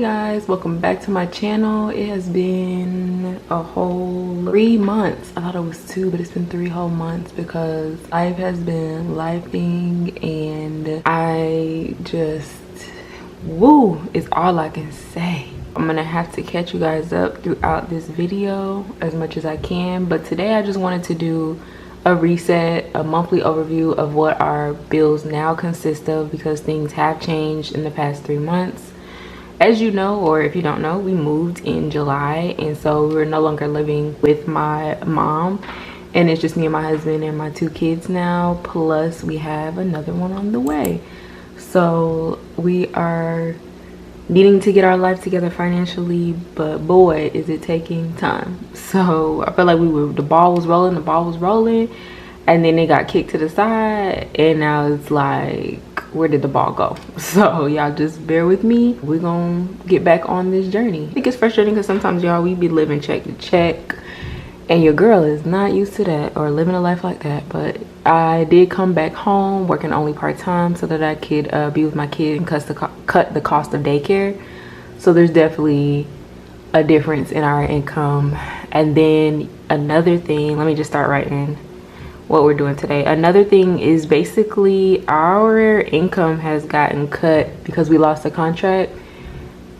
guys, welcome back to my channel. It has been a whole 3 months. I thought it was 2, but it's been 3 whole months because life has been lifing, and I just woo is all I can say. I'm gonna have to catch you guys up throughout this video as much as I can, but today I just wanted to do a reset, a monthly overview of what our bills now consist of, because things have changed in the past 3 months. As you know, or if you don't know, we moved in July, and so we're no longer living with my mom, and it's just me and my husband and my 2 kids now, plus we have another one on the way. So we are needing to get our life together financially, but boy is it taking time. So I feel like the ball was rolling, and then it got kicked to the side, and now it's like, where did the ball go? So y'all just bear with me. We're gonna get back on this journey. I think it's frustrating because sometimes y'all, we be living check to check, and your girl is not used to that or living a life like that. But I did come back home working only part-time so that I could be with my kid and cut the cost of daycare. So there's definitely a difference in our income. And then another thing, let me just start right in what we're doing today. Another thing is basically our income has gotten cut because we lost the contract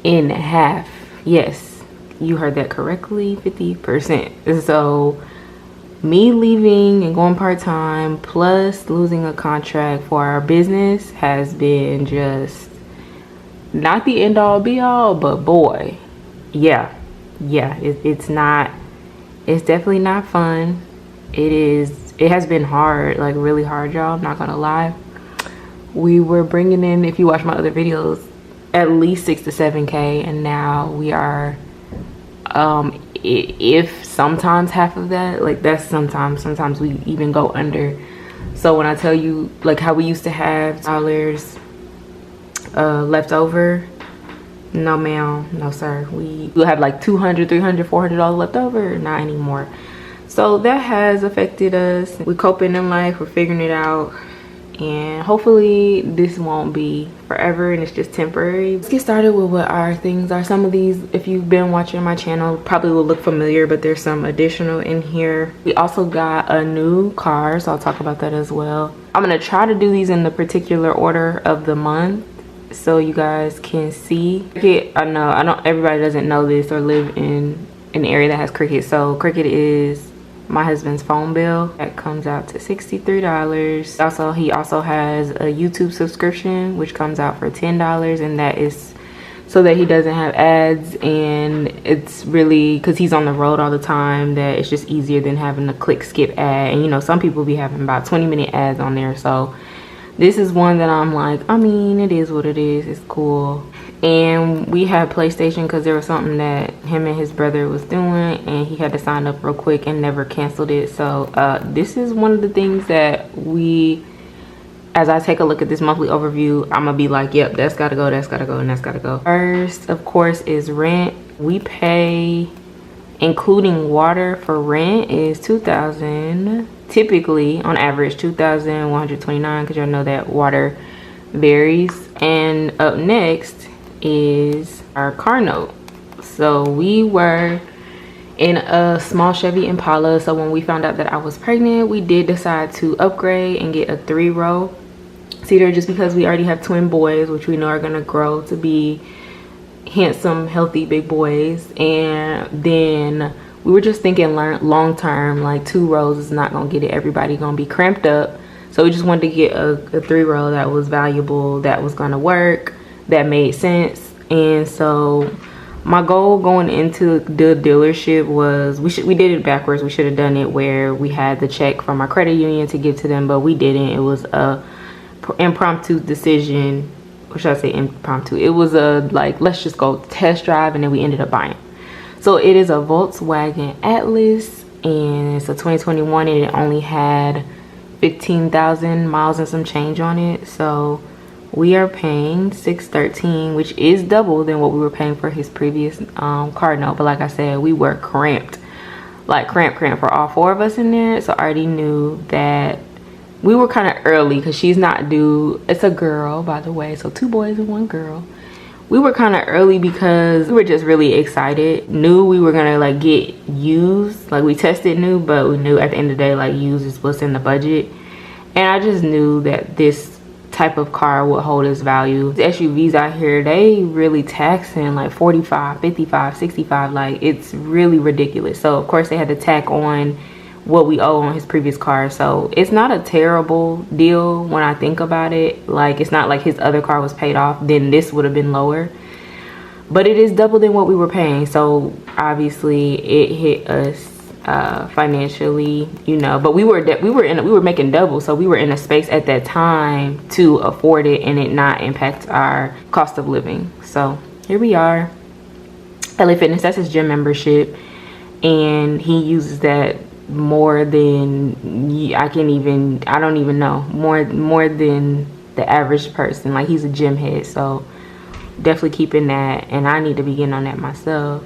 in half. Yes, you heard that correctly, 50%. So me leaving and going part-time plus losing a contract for our business has been just not the end all be all, but boy, yeah, it's definitely not fun. It has been hard, like really hard, y'all. I'm not gonna lie. We were bringing in, if you watch my other videos, at least 6 to 7K, and now we are if sometimes half of that. Like that's sometimes we even go under. So when I tell you like how we used to have dollars left over, no ma'am, no sir, we have like $200, $300, $400 left over, not anymore. So that has affected us. We're coping in life, we're figuring it out, and hopefully this won't be forever and it's just temporary. Let's get started with what our things are. Some of these, if you've been watching my channel, probably will look familiar, but there's some additional in here. We also got a new car, so I'll talk about that as well. I'm gonna try to do these in the particular order of the month so you guys can see. I know everybody doesn't know this or live in an area that has Cricket. So Cricket is my husband's phone bill that comes out to $63. Also, he also has a YouTube subscription which comes out for $10, and that is so that he doesn't have ads, and it's really because he's on the road all the time that it's just easier than having to click skip ad. And you know, some people be having about 20-minute ads on there, so this is one that I'm like, I mean, it is what it is, it's cool. And we had PlayStation because there was something that him and his brother was doing, and he had to sign up real quick and never canceled it. So this is one of the things that as I take a look at this monthly overview, I'm gonna be like, yep, that's gotta go, and that's gotta go. First, of course, is rent. We pay, including water for rent, is $2,000, typically on average $2,129, because y'all know that water varies. And up next is our car note. So we were in a small Chevy Impala, so when we found out that I was pregnant, we did decide to upgrade and get a 3-row seater, just because we already have twin boys, which we know are gonna grow to be handsome, healthy big boys. And then we were just thinking long term, like 2 rows is not gonna get it, everybody gonna be cramped up. So we just wanted to get a 3-row that was valuable, that was gonna work, that made sense. And so my goal going into the dealership was, we did it backwards. We should have done it where we had the check from our credit union to give to them, but we didn't. It was a impromptu decision. Or should I say impromptu? It was a like, let's just go test drive, and then we ended up buying. So it is a Volkswagen Atlas, and it's a 2021, and it only had 15,000 miles and some change on it. So we are paying $613, which is double than what we were paying for his previous car note. But like I said, we were cramped, like cramped for all 4 of us in there. So I already knew that we were kind of early because she's not due. It's a girl, by the way, so 2 boys and 1 girl. we were kind of early because we were just really excited. Knew we were gonna like get used, like we tested new, but we knew at the end of the day like used is what's in the budget. And I just knew that this type of car would hold its value. The SUVs out here, they really taxing like 45, 55, 65. Like it's really ridiculous. So of course they had to tack on what we owe on his previous car. So it's not a terrible deal when I think about it. Like it's not like his other car was paid off, then this would have been lower, but it is double than what we were paying. So obviously it hit us financially, you know, but we were making double, so we were in a space at that time to afford it and it not impact our cost of living. So here we are. LA Fitness, that's his gym membership, and he uses that more than I don't even know, more than the average person. Like he's a gym head, so definitely keeping that, and I need to be getting on that myself.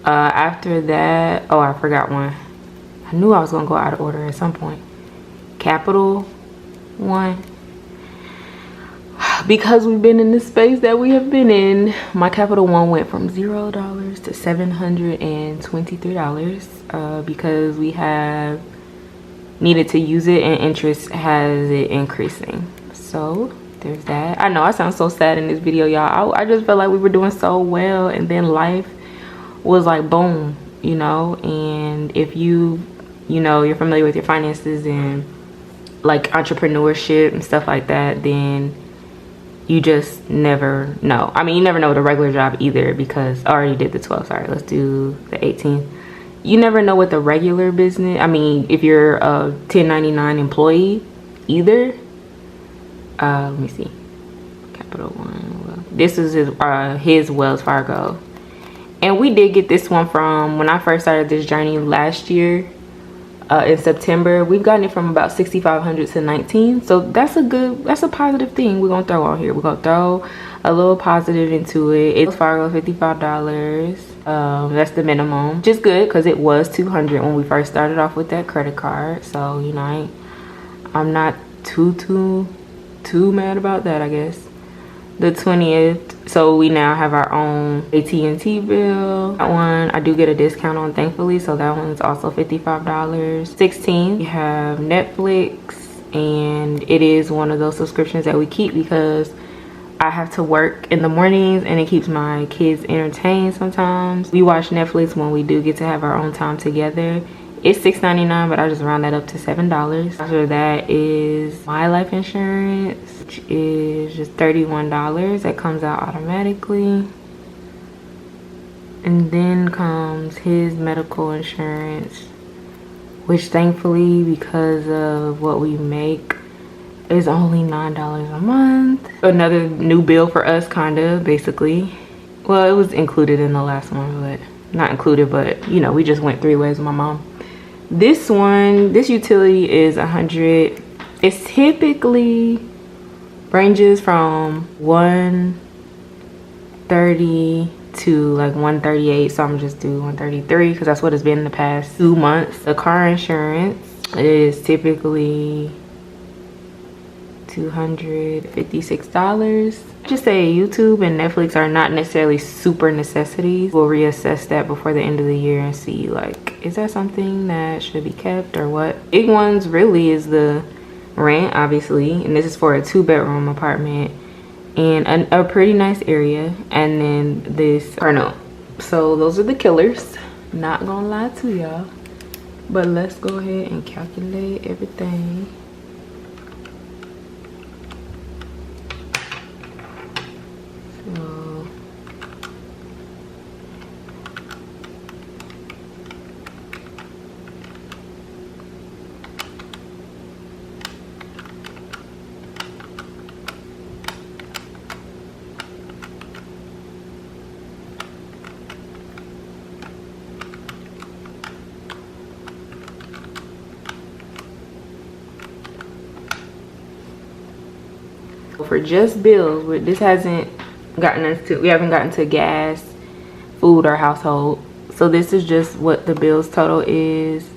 After that, oh, I forgot one. I knew I was gonna go out of order at some point. Capital One. Because we've been in the space that we have been in, my Capital One went from $0 to $723 because we have needed to use it and interest has it increasing. So there's that. I know I sound so sad in this video, y'all. I just felt like we were doing so well, and then life was like boom, you know. And if you know, you're familiar with your finances and like entrepreneurship and stuff like that, then you just never know. I mean, you never know with a regular job either, because I already did the 12th. Sorry, let's do the 18th. You never know with the regular business. I mean, if you're a 1099 employee either. Let me see. Capital One. This is his Wells Fargo. And we did get this one from when I first started this journey last year. In September, we've gotten it from about 6,500 to 19. So that's a positive thing we're gonna throw on here. We're gonna throw a little positive into it. It's Fargo, $55. That's the minimum, which is good because it was 200 when we first started off with that credit card. So you know, I'm not too mad about that, I guess. The 20th, so we now have our own AT&T bill. That one I do get a discount on, thankfully, so that one's also $55. 16th, we have Netflix, and it is one of those subscriptions that we keep because I have to work in the mornings and it keeps my kids entertained sometimes. We watch Netflix when we do get to have our own time together. It's $6.99, but I just round that up to $7. After that is my life insurance, which is just $31. That comes out automatically. And then comes his medical insurance, which thankfully, because of what we make, is only $9 a month. Another new bill for us, kind of, basically. Well, it was included in the last one, but not included, but you know, we just went 3 ways with my mom. This one, this utility is $100. It's typically ranges from $130 to like $138, so I'm gonna just do $133 because that's what it's been in the past 2 months. The car insurance is typically $256. Just say YouTube and Netflix are not necessarily super necessities. We'll reassess that before the end of the year and see, like, is that something that should be kept or what? Big ones really is the rent, obviously, and this is for a 2-bedroom apartment in a pretty nice area. And then this, or no, so those are the killers, not gonna lie to y'all, but let's go ahead and calculate everything. For just bills, this hasn't gotten us to, we haven't gotten to gas, food, or household. So this is just what the bills total is,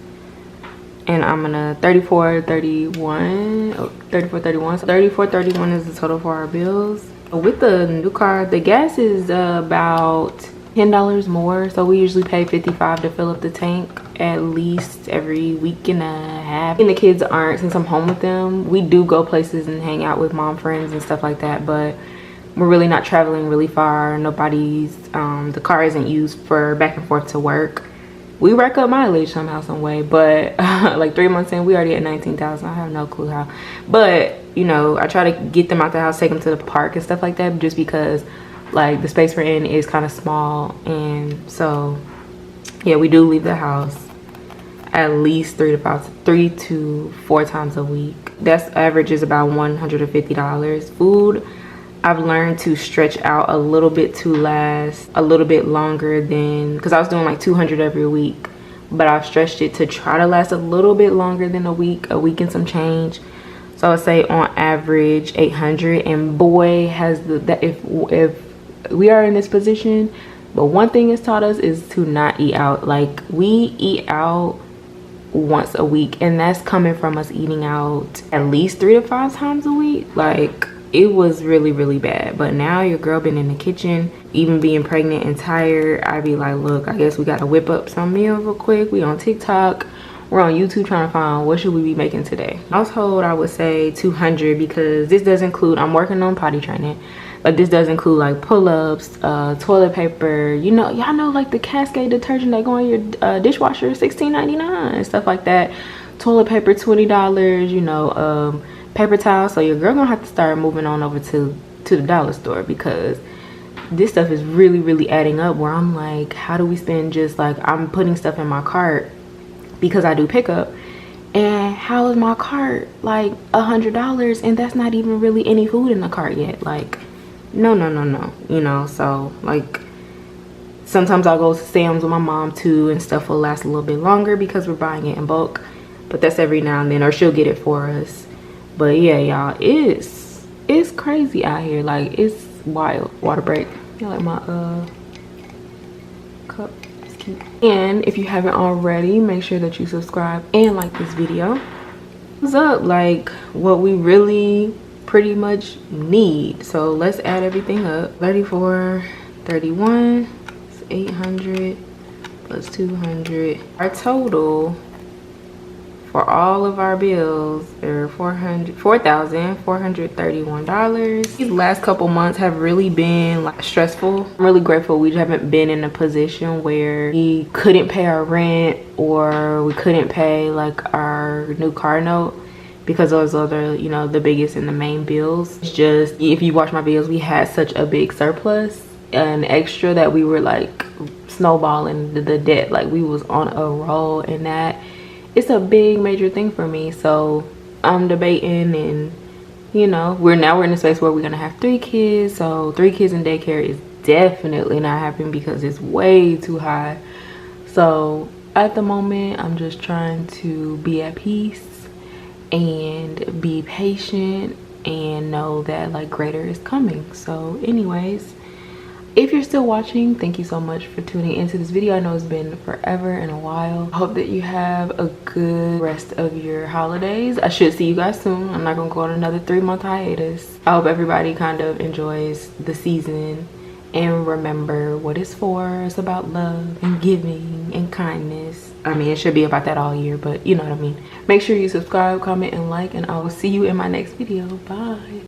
and I'm gonna 34.31. So 34.31 is the total for our bills. With the new car, the gas is about $10 more, so we usually pay $55 to fill up the tank at least every week and a half. And the kids aren't, since I'm home with them, we do go places and hang out with mom friends and stuff like that, but we're really not traveling really far. Nobody's the car isn't used for back and forth to work. We rack up mileage somehow, some way, but like 3 months in, we already at 19,000. I have no clue how, but you know, I try to get them out the house, take them to the park and stuff like that, just because like the space we're in is kind of small. And so yeah, we do leave the house at least 3 to 4 times a week. That's average is about $150. Food, I've learned to stretch out a little bit to last a little bit longer than, because I was doing like 200 every week, but I've stretched it to try to last a little bit longer than a week and some change. So I would say on average 800. And boy, has that if we are in this position, but one thing it's taught us is to not eat out. Like, we eat out once a week, and that's coming from us eating out at least 3 to 5 times a week. Like, it was really, really bad. But now your girl been in the kitchen, even being pregnant and tired, I be like, look, I guess we gotta whip up some meals real quick. We on TikTok, we're on YouTube trying to find what should we be making today. Household, I would say 200, because this does include, I'm working on potty training, but this does include like pull-ups, toilet paper, you know, y'all know, like the Cascade detergent that go in your dishwasher, $16.99, stuff like that. Toilet paper, $20, you know, paper towels. So your girl gonna have to start moving on over to the dollar store, because this stuff is really, really adding up, where I'm like, how do we spend, just like, I'm putting stuff in my cart because I do pickup, and how is my cart like $100, and that's not even really any food in the cart yet? Like, no, you know. So like, sometimes I'll go to Sam's with my mom too, and stuff will last a little bit longer because we're buying it in bulk, but that's every now and then, or she'll get it for us. But yeah, y'all, it's crazy out here. Like, it's wild. Water break. I like my cup. It's cute. And if you haven't already, make sure that you subscribe and like this video. What's up? Like, what we really pretty much need. So let's add everything up. 34, 31, it's 800 plus 200. Our total for all of our bills are $4,431. These last couple months have really been like stressful. I'm really grateful we haven't been in a position where we couldn't pay our rent, or we couldn't pay like our new car note, because those are the, you know, the biggest and the main bills. It's just, if you watch my videos, we had such a big surplus and extra that we were like snowballing the debt. Like, we was on a roll, and that it's a big major thing for me. So I'm debating, and you know, we're in a space where we're gonna have 3 kids, so 3 kids in daycare is definitely not happening because it's way too high. So at the moment, I'm just trying to be at peace and be patient and know that like greater is coming. So anyways, if you're still watching, thank you so much for tuning into this video. I know it's been forever and a while. I hope that you have a good rest of your holidays. I should see you guys soon. I'm not gonna go on another 3-month hiatus. I hope everybody kind of enjoys the season, and remember what it's for. It's about love and giving and kindness. I mean, it should be about that all year, but you know what I mean. Make sure you subscribe, comment, and like, and I will see you in my next video. Bye.